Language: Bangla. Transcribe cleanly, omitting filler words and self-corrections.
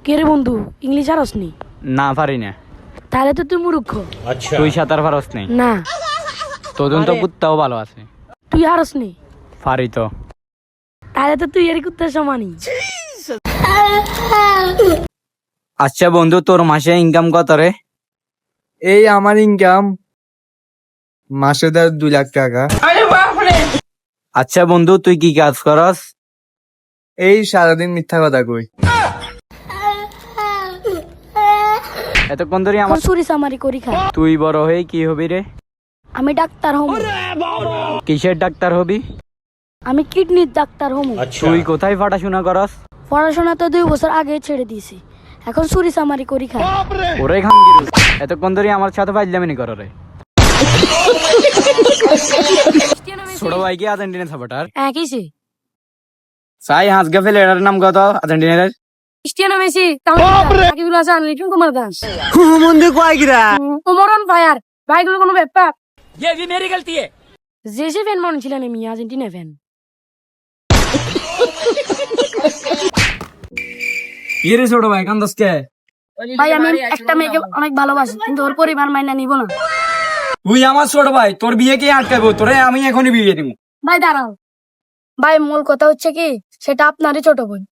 কে রে বন্ধু, ইংলিশ আরস নি? না পারি না। তাহলে তো তুই মূর্খ। তুই সাঁতার পারস নি? না। তোজন তো কুত্তাও ভালো আছে। তুই হারস নি? পারি তো। তাহলে তো তুই এর কুত্তার সমানই। আচ্ছা বন্ধু, তোর মাসে ইনকাম কত রে? এই আমার ইনকাম মাসে 2 লাখ টাকা। আচ্ছা বন্ধু, তুই কি কাজ করস? এই সারাদিন মিথ্যা কথা কই। এতক্ষণ ধরে এখন আমার চুরি চামারি করি খাই। তুই বড় হয়ে কি হবি রে? আমি ডাক্তার হম। কিসের ডাক্তার হবি? আমি কিডনির ডাক্তার হম। তুই কোথায় পড়াশোনা করস? পড়াশোনা তো 2 বছর আগে ছেড়ে দিয়েছি। এখন চুরি চামারি করি খাই। ওরে খাঙ্গিরু, এতক্ষণ ধরে আমার সাথে ফাইজলামি করো রে। ছোট ভাই কি আর্জেন্টিনা সাপোর্টার? হ্যাঁ, কিসে? সাই হাসগা ফেলে এটার নাম কত আর্জেন্টিনার? ক্রিস্টিয়ানো মেসি, সাকিবুল হাসান, লিটন কুমার দাস, মন্দির কয় গিরা ওমরন ফায়ার, ভাইগুলো কোনো ব্যাপার? জেসি ফ্যান মনে ছিলেন, আমি আর্জেন্টিনা ফ্যান। ইরে ছোট ভাই কান্দস কে? ভাই আমি একটা মেয়েকে অনেক ভালোবাসি, কিন্তু ওর পরিবার মাইনা নিব না। তুই আমার ছোট ভাই, তোর বিয়ে কে আটকাবো? তোরে আমি এখনই বিয়ে দিব। ভাই দাঁড়াও ভাই, মূল কথা হচ্ছে কি, সেটা আপনারই ছোট বোন।